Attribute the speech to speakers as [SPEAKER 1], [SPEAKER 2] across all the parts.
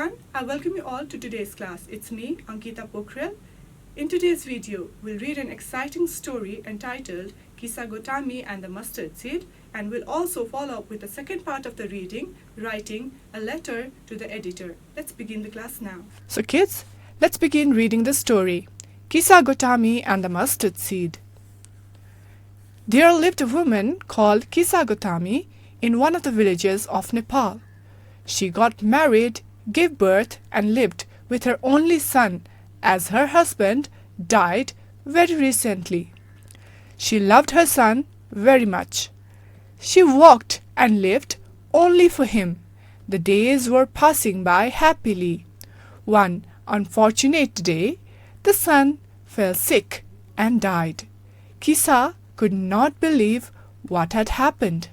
[SPEAKER 1] everyone, I welcome you all to today's class. It's me, Ankita Pokharel. In today's video, we'll read an exciting story entitled Kisa Gotami and the Mustard Seed, and we'll also follow up with the second part of the reading, writing a letter to the editor. Let's begin the class now. So kids, let's begin reading the story. Kisa Gotami and the Mustard Seed. There lived a woman called Kisa Gotami in one of the villages of Nepal. She got married, gave birth, and lived with her only son, as her husband died very recently. She loved her son very much. She worked and lived only for him. The days were passing by happily. One unfortunate day, the son fell sick and died. Kisa could not believe what had happened.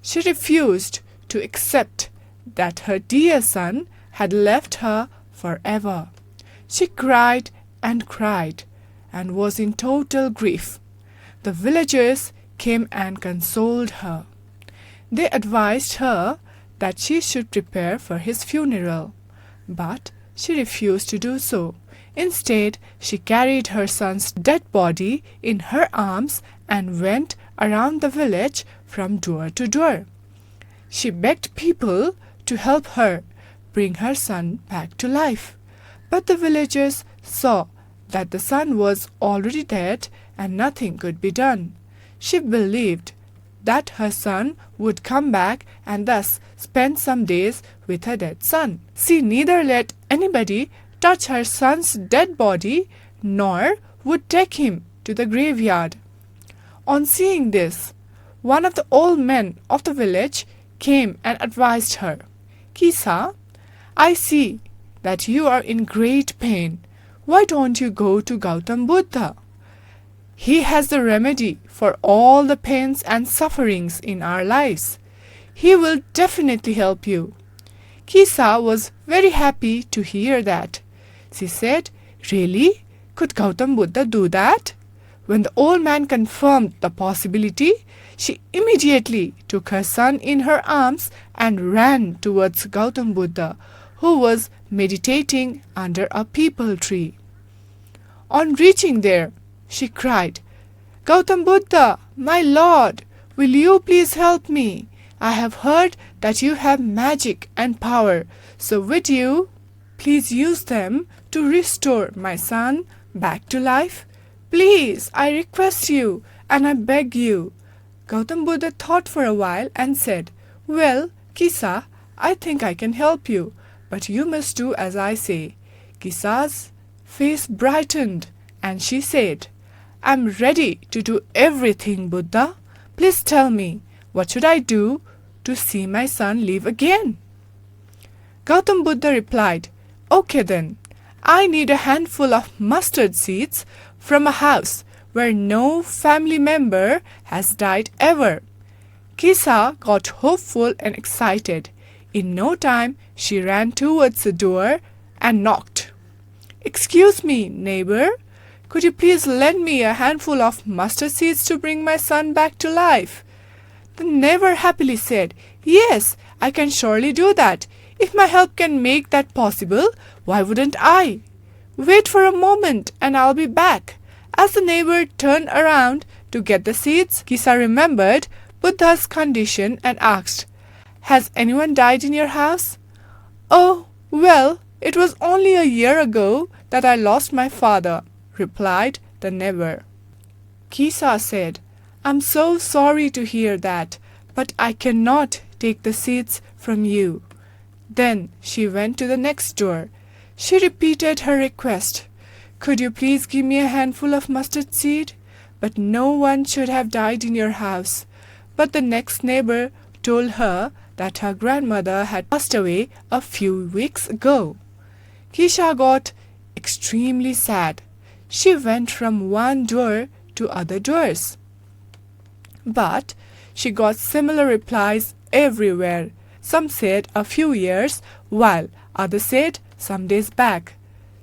[SPEAKER 1] She refused to accept that her dear son had left her forever. She cried and was in total grief. The villagers came and consoled her. They advised her that she should prepare for his funeral, but she refused to do so. Instead, she carried her son's dead body in her arms and went around the village from door to door. She begged people to help her bring her son back to life. But the villagers saw that the son was already dead and nothing could be done. She believed that her son would come back and thus spend some days with her dead son. She neither let anybody touch her son's dead body nor would take him to the graveyard. On seeing this, one of the old men of the village came and advised her, "Kisa, I see that you are in great pain. Why don't you go to Gautam Buddha? He has the remedy for all the pains and sufferings in our lives. He will definitely help you." Kisa was very happy to hear that. She said, "Really? Could Gautam Buddha do that?" When the old man confirmed the possibility, she immediately took her son in her arms and ran towards Gautam Buddha, who was meditating under a peepal tree. On reaching there, she cried, "Gautam Buddha, my lord, will you please help me? I have heard that you have magic and power, so would you please use them to restore my son back to life? Please, I request you, and I beg you." Gautam Buddha thought for a while and said, "Well, Kisa, I think I can help you, but you must do as I say." Kisa's face brightened and she said, "I'm ready to do everything, Buddha. Please tell me, what should I do to see my son live again?" Gautam Buddha replied, "Okay then, I need a handful of mustard seeds from a house where no family member has died ever." Kisa got hopeful and excited. In no time, she ran towards the door and knocked. "Excuse me, neighbor, could you please lend me a handful of mustard seeds to bring my son back to life?" The neighbor happily said, "Yes, I can surely do that. If my help can make that possible, why wouldn't I? Wait for a moment and I'll be back." As the neighbor turned around to get the seeds, Kisa remembered Buddha's condition and asked, "Has anyone died in your house?" "Oh, well, it was only a year ago that I lost my father," replied the neighbor. Kisa said, "I'm so sorry to hear that, but I cannot take the seeds from you." Then she went to the next door. She repeated her request, "Could you please give me a handful of mustard seed? But no one should have died in your house." But the next neighbor told her that her grandmother had passed away a few weeks ago. Kisa got extremely sad. She went from one door to other doors, but she got similar replies everywhere. Some said a few years, while others said some days back.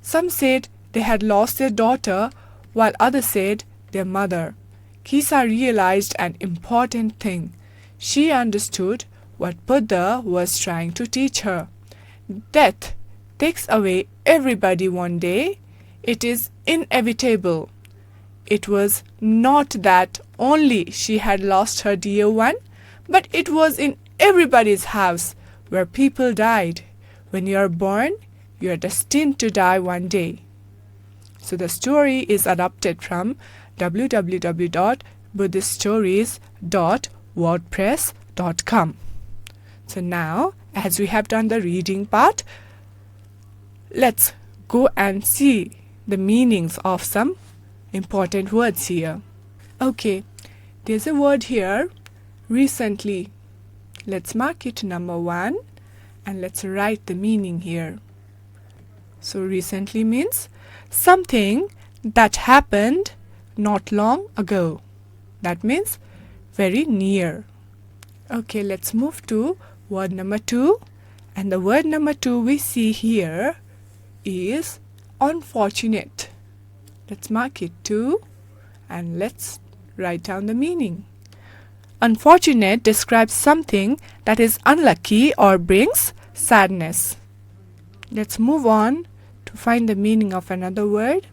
[SPEAKER 1] Some said they had lost their daughter, while others said their mother. Kisa realized an important thing. She understood what Buddha was trying to teach her. Death takes away everybody one day, it is inevitable. It was not that only she had lost her dear one, but it was in everybody's house where people died. When you are born, you are destined to die one day. So the story is adapted from www.buddhiststories.wordpress.com. So now, as we have done the reading part, let's go and see the meanings of some important words here. Okay, there's a word here, recently. Let's mark it number 1 and let's write the meaning here. So recently means something that happened not long ago. That means very near. Okay, let's move to word number 2. And the word number 2 we see here is unfortunate. Let's mark it 2 and let's write down the meaning. Unfortunate describes something that is unlucky or brings sadness. Let's move on to find the meaning of another word.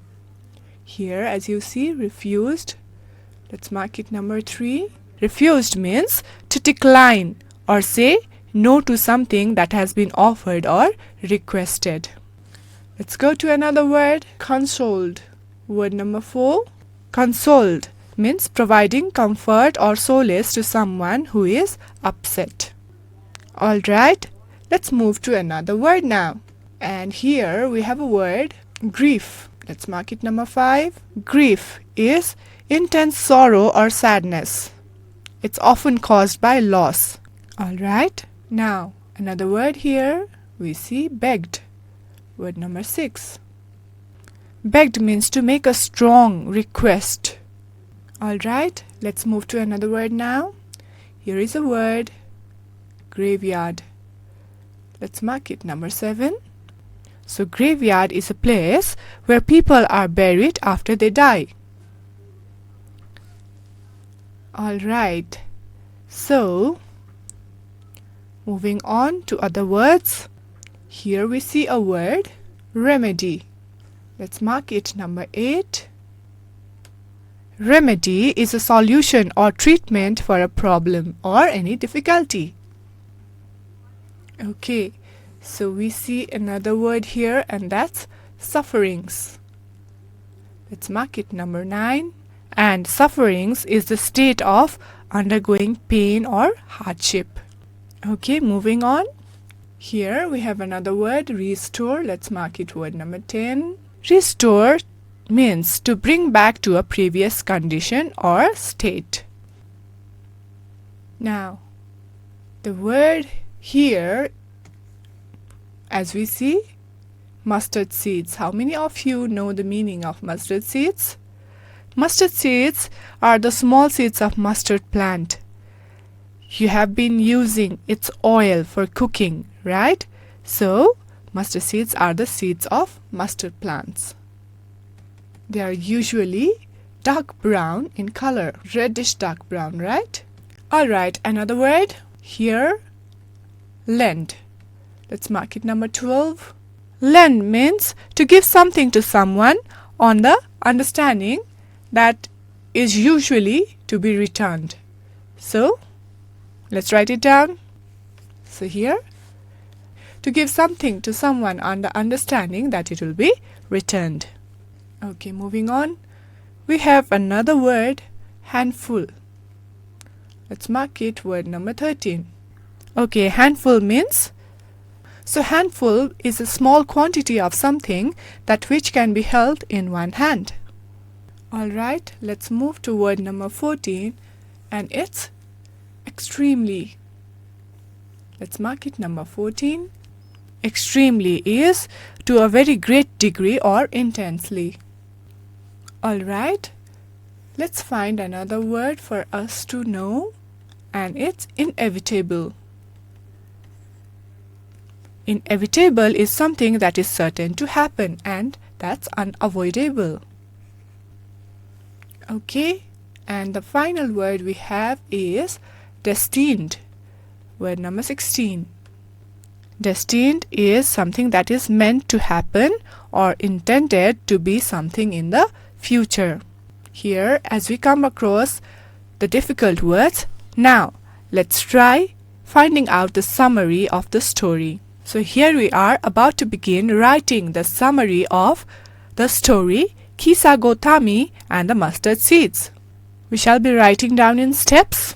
[SPEAKER 1] Here, as you see, refused. Let's mark it number 3. Refused means to decline or say no to something that has been offered or requested. Let's go to another word, consoled. Word number 4. Consoled means providing comfort or solace to someone who is upset. Alright, let's move to another word now. And here we have a word, grief. Let's mark it number 5. Grief is intense sorrow or sadness. It's often caused by loss. Alright, now another word here we see begged. Word number 6. Begged means to make a strong request. Alright, let's move to another word now. Here is a word, graveyard. Let's mark it number 7. So graveyard is a place where people are buried after they die. Alright, so moving on to other words. Here we see a word, remedy. Let's mark it number 8. Remedy is a solution or treatment for a problem or any difficulty. Okay, so we see another word here and that's sufferings. Let's mark it number 9. And sufferings is the state of undergoing pain or hardship. Okay, moving on. Here we have another word, restore. Let's mark it word number 10. Restore means to bring back to a previous condition or state. Now, the word here, as we see, mustard seeds. How many of you know the meaning of mustard seeds? Mustard seeds are the small seeds of mustard plant. You have been using its oil for cooking, right? So, mustard seeds are the seeds of mustard plants. They are usually dark brown in color, reddish dark brown, right? Alright, another word here, lend. Let's mark it number 12. Lend means to give something to someone on the understanding that is usually to be returned. So, let's write it down. So here, to give something to someone on the understanding that it will be returned. Okay, moving on. We have another word, handful. Let's mark it word number 13. Okay, handful means, so handful is a small quantity of something that which can be held in one hand. Alright, let's move to word number 14 and it's extremely. Let's mark it number 14. Extremely is to a very great degree or intensely. Alright, let's find another word for us to know and it's inevitable. Inevitable is something that is certain to happen and that's unavoidable. Okay, and the final word we have is destined. Word number 16. Destined is something that is meant to happen or intended to be something in the future. Here, as we come across the difficult words, now let's try finding out the summary of the story. So here we are about to begin writing the summary of the story Kisa Gotami and the Mustard Seeds. We shall be writing down in steps.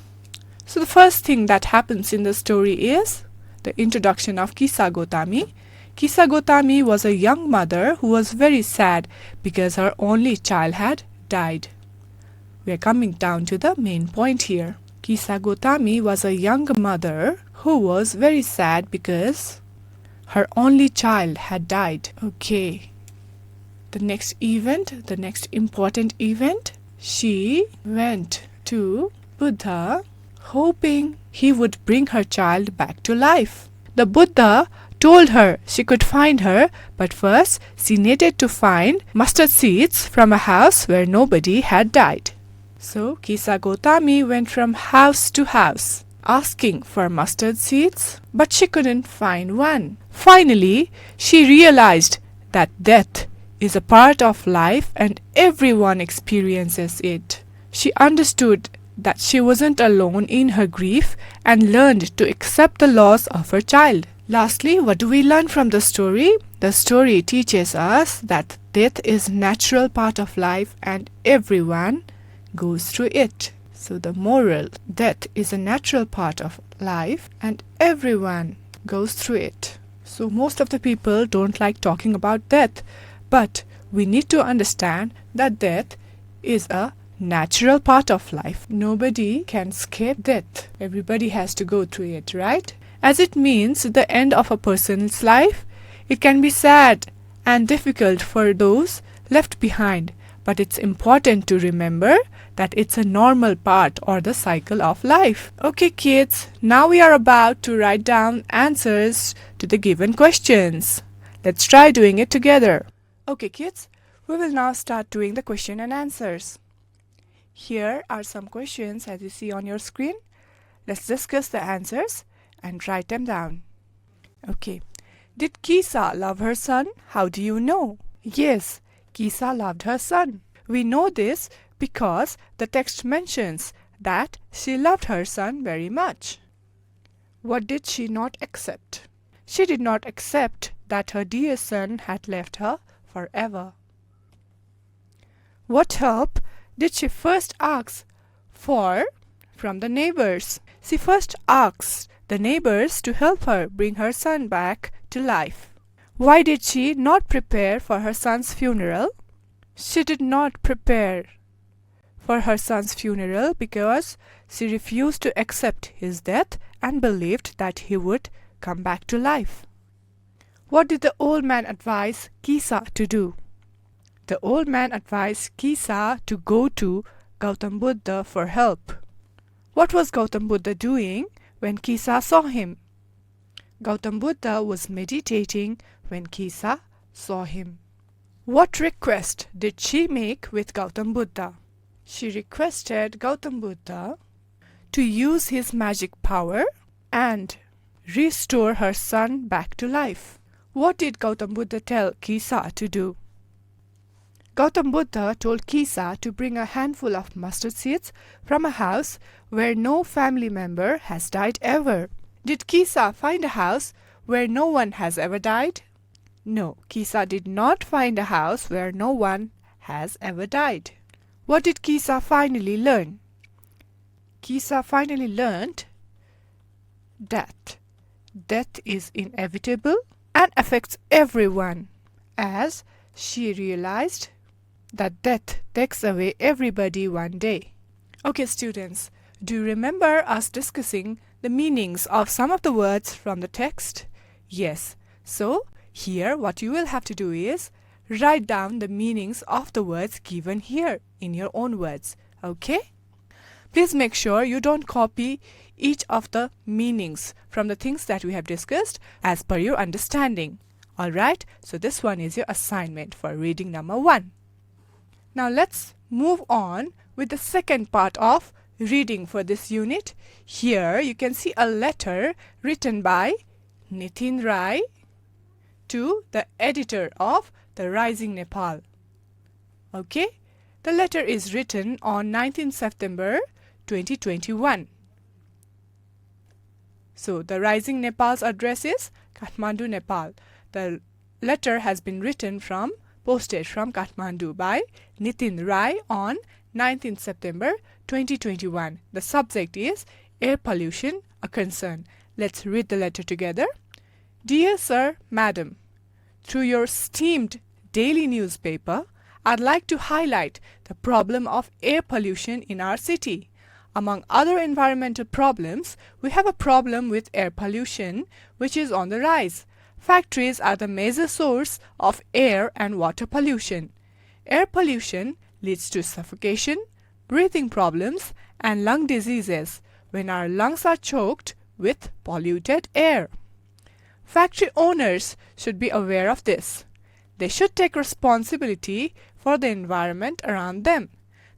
[SPEAKER 1] So the first thing that happens in the story is the introduction of Kisa Gotami. Kisa Gotami was a young mother who was very sad because her only child had died. We are coming down to the main point here. Kisa Gotami was a young mother who was very sad because her only child had died. Okay. The next event, the next important event, she went to Buddha hoping he would bring her child back to life. The Buddha told her she could find her, but first she needed to find mustard seeds from a house where nobody had died. So Kisa Gotami went from house to house asking for mustard seeds, but she couldn't find one. Finally, she realized that death is a part of life and everyone experiences it. She understood that she wasn't alone in her grief and learned to accept the loss of her child. Lastly, what do we learn from the story? The story teaches us that death is a natural part of life and everyone goes through it. So the moral, death is a natural part of life and everyone goes through it. So most of the people don't like talking about death, but we need to understand that death is a natural part of life. Nobody can escape death. Everybody has to go through it, right? As it means the end of a person's life, it can be sad and difficult for those left behind, but it's important to remember that it's a normal part or the cycle of life. Okay kids, now we are about to write down answers to the given questions. Let's try doing it together. Okay kids, we will now start doing the question and answers. Here are some questions as you see on your screen. Let's discuss the answers and write them down. Okay. Did Kisa love her son? How do you know? Yes, Kisa loved her son. We know this because the text mentions that she loved her son very much. What did she not accept? She did not accept that her dear son had left her forever. What help did she first ask for from the neighbors? She first asked the neighbors to help her bring her son back to life. Why did she not prepare for her son's funeral? She did not prepare for her son's funeral because she refused to accept his death and believed that he would come back to life. What did the old man advise Kisa to do? The old man advised Kisa to go to Gautam Buddha for help. What was Gautam Buddha doing when Kisa saw him? Gautam Buddha was meditating when Kisa saw him. What request did she make with Gautam Buddha? She requested Gautam Buddha to use his magic power and restore her son back to life. What did Gautam Buddha tell Kisa to do? Gautam Buddha told Kisa to bring a handful of mustard seeds from a house where no family member has died ever. Did Kisa find a house where no one has ever died? No, Kisa did not find a house where no one has ever died. What did Kisa finally learn? Kisa finally learned that death is inevitable and affects everyone, as she realized that death takes away everybody one day. Okay students, do you remember us discussing the meanings of some of the words from the text? Yes. So here what you will have to do is write down the meanings of the words given here in your own words. Okay? Please make sure you don't copy each of the meanings from the things that we have discussed as per your understanding. Alright? So this one is your assignment for reading number 1. Now let's move on with the second part of reading for this unit. Here you can see a letter written by Nitin Rai to the editor of The Rising Nepal. Okay, the letter is written on 19th September 2021. So the Rising Nepal's address is Kathmandu, Nepal. The letter has been posted from Kathmandu by Nitin Rai on 19th September 2021. The subject is air pollution, a concern. Let's read the letter together. Dear Sir, Madam, through your esteemed daily newspaper, I'd like to highlight the problem of air pollution in our city. Among other environmental problems, we have a problem with air pollution, which is on the rise. Factories are the major source of air and water pollution. Air pollution leads to suffocation, breathing problems, and lung diseases when our lungs are choked with polluted air. Factory owners should be aware of this. They should take responsibility for the environment around them.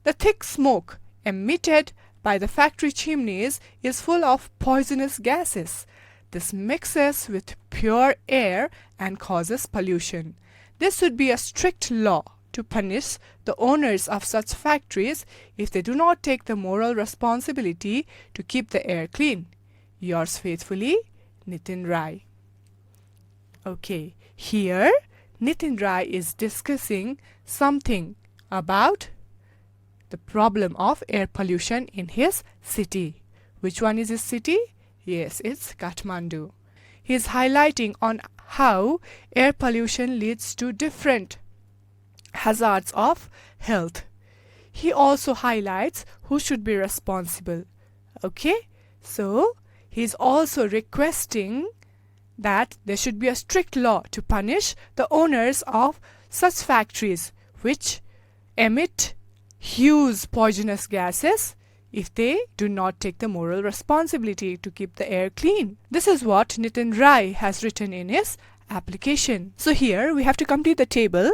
[SPEAKER 1] The thick smoke emitted by the factory chimneys is full of poisonous gases. This mixes with pure air and causes pollution. There should be a strict law to punish the owners of such factories if they do not take the moral responsibility to keep the air clean. Yours faithfully, Nitin Rai. Okay, here Nitin Rai is discussing something about the problem of air pollution in his city. Which one is his city? Yes, it's Kathmandu. He is highlighting on how air pollution leads to different hazards of health. He also highlights who should be responsible. Okay, so he is also requesting that there should be a strict law to punish the owners of such factories which emit huge poisonous gases if they do not take the moral responsibility to keep the air clean. This is what Nitin Rai has written in his application. So here we have to complete the table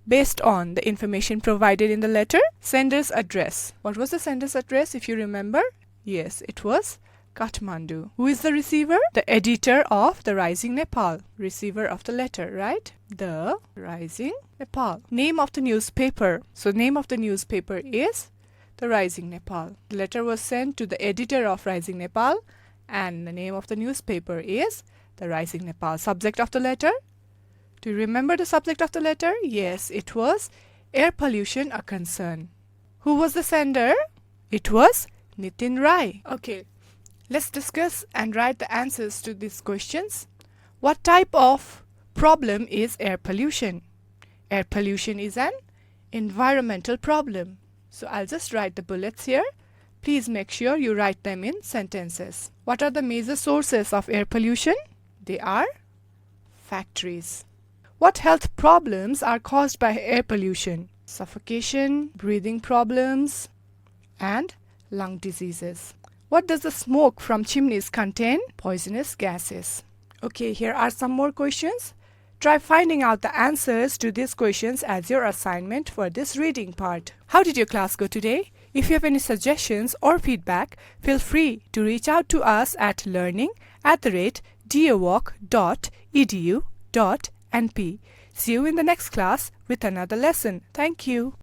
[SPEAKER 1] based on the information provided in the letter. Sender's address. What was the sender's address, if you remember? Yes, it was Kathmandu. Who is the receiver? The editor of The Rising Nepal. Receiver of the letter, right? The Rising Nepal. Name of the newspaper. So name of the newspaper is The Rising Nepal. The letter was sent to the editor of Rising Nepal and the name of the newspaper is The Rising Nepal. Subject of the letter? Do you remember the subject of the letter? Yes, it was air pollution, a concern. Who was the sender? It was Nitin Rai. Okay. Let's discuss and write the answers to these questions. What type of problem is air pollution? Air pollution is an environmental problem. So I'll just write the bullets here. Please make sure you write them in sentences. What are the major sources of air pollution? They are factories. What health problems are caused by air pollution? Suffocation, breathing problems, and lung diseases. What does the smoke from chimneys contain? Poisonous gases. Okay, here are some more questions. Try finding out the answers to these questions as your assignment for this reading part. How did your class go today? If you have any suggestions or feedback, feel free to reach out to us at learning@dawalk.edu.np. See you in the next class with another lesson. Thank you.